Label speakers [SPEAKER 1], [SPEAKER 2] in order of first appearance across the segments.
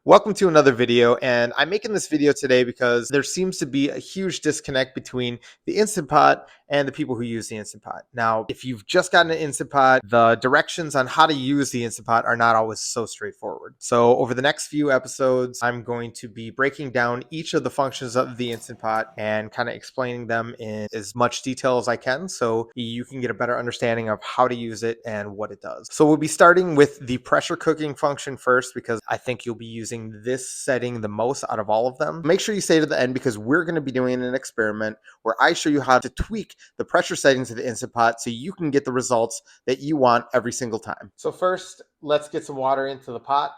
[SPEAKER 1] Welcome to another video, and I'm making this video today because there seems to be a huge disconnect between the Instant Pot and the people who use the Instant Pot. Now, if you've just gotten an Instant Pot, the directions on how to use the Instant Pot are not always so straightforward. So over the next few episodes, I'm going to be breaking down each of the functions of the Instant Pot and kind of explaining them in as much detail as I can so you can get a better understanding of how to use it and what it does. So we'll be starting with the pressure cooking function first because I think you'll be using this setting the most out of all of them. Make sure you stay to the end because we're going to be doing an experiment where I show you how to tweak the pressure settings of the Instant Pot so you can get the results that you want every single time. So first, let's get some water into the pot.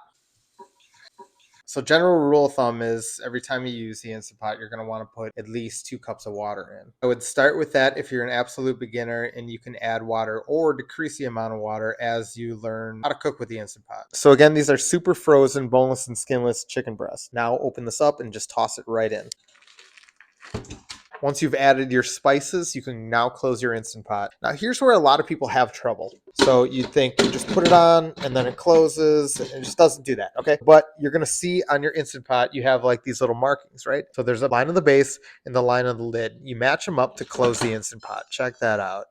[SPEAKER 1] So general rule of thumb is every time you use the Instant Pot, you're going to want to put at least 2 cups of water in. I would start with that if you're an absolute beginner, and you can add water or decrease the amount of water as you learn how to cook with the Instant Pot. So again, these are super frozen, boneless and skinless chicken breasts. Now open this up and just toss it right in. Once you've added your spices, you can now close your Instant Pot. Now here's where a lot of people have trouble. So you'd think you just put it on and then it closes, and it just doesn't do that, okay? But you're gonna see on your Instant Pot, you have like these little markings, right? So there's a line on the base and the line on the lid. You match them up to close the Instant Pot. Check that out.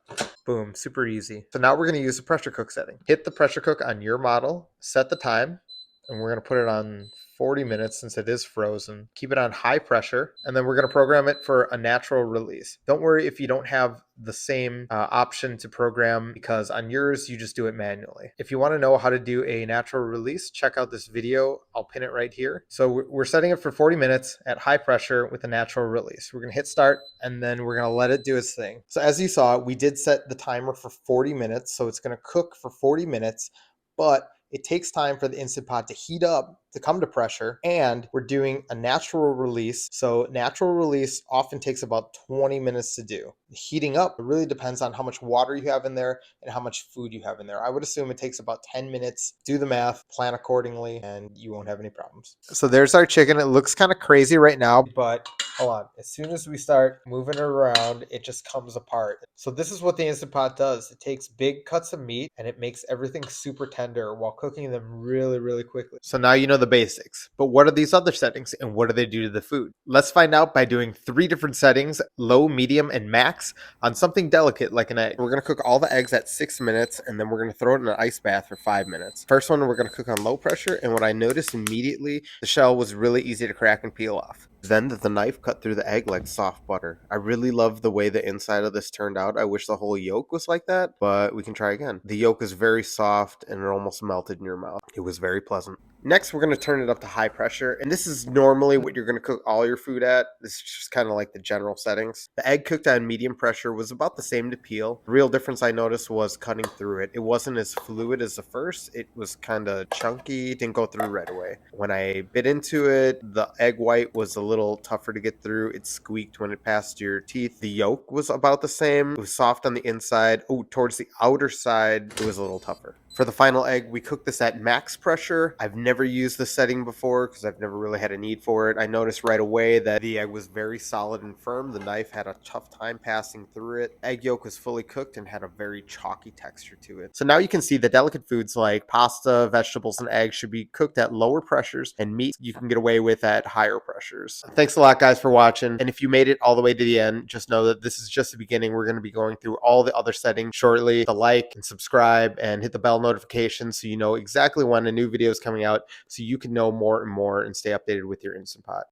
[SPEAKER 1] Boom, super easy. So now we're gonna use the pressure cook setting. Hit the pressure cook on your model, set the time, and we're going to put it on 40 minutes since it is frozen. Keep it on high pressure, and then we're going to program it for a natural release. Don't worry if you don't have the same option to program, because on yours you just do it manually. If you want to know how to do a natural release, check out this video. I'll pin it right here. So we're setting it for 40 minutes at high pressure with a natural release. We're going to hit start, and then we're going to let it do its thing. So as you saw, we did set the timer for 40 minutes, so it's going to cook for 40 minutes, but it takes time for the Instant Pot to heat up, to come to pressure, and we're doing a natural release. So natural release often takes about 20 minutes to do. Heating up really depends on how much water you have in there and how much food you have in there. I would assume it takes about 10 minutes. Do the math, plan accordingly, and you won't have any problems. So there's our chicken. It looks kind of crazy right now, but hold on. As soon as we start moving it around, it just comes apart. So this is what the Instant Pot does. It takes big cuts of meat and it makes everything super tender while cooking them really, really quickly. So now you know the basics. But what are these other settings and what do they do to the food? Let's find out by doing 3 different settings: low, medium, and max on something delicate like an egg. We're going to cook all the eggs at 6 minutes, and then we're going to throw it in an ice bath for 5 minutes. First one, we're going to cook on low pressure, and what I noticed immediately, the shell was really easy to crack and peel off. Then the knife cut through the egg like soft butter. I really love the way the inside of this turned out. I wish the whole yolk was like that, but we can try again. The yolk is very soft and it almost melted in your mouth. It was very pleasant. Next, we're going to turn it up to high pressure, and this is normally what you're going to cook all your food at. This is just kind of like the general settings. The egg cooked on medium pressure was about the same to peel. The real difference I noticed was cutting through it. It wasn't as fluid as the first. It was kind of chunky, didn't go through right away. When I bit into it, the egg white was a little tougher to get through. It squeaked when it passed your teeth. The yolk was about the same. It was soft on the inside. Oh, towards the outer side, it was a little tougher. For the final egg, we cooked this at max pressure. I've never used this setting before because I've never really had a need for it. I noticed right away that the egg was very solid and firm. The knife had a tough time passing through it. Egg yolk was fully cooked and had a very chalky texture to it. So now you can see that delicate foods like pasta, vegetables, and eggs should be cooked at lower pressures, and meat you can get away with at higher pressures. Thanks a lot, guys, for watching. And if you made it all the way to the end, just know that this is just the beginning. We're going to be going through all the other settings shortly. The like and subscribe and hit the bell notifications so you know exactly when a new video is coming out, so you can know more and more and stay updated with your Instant Pot.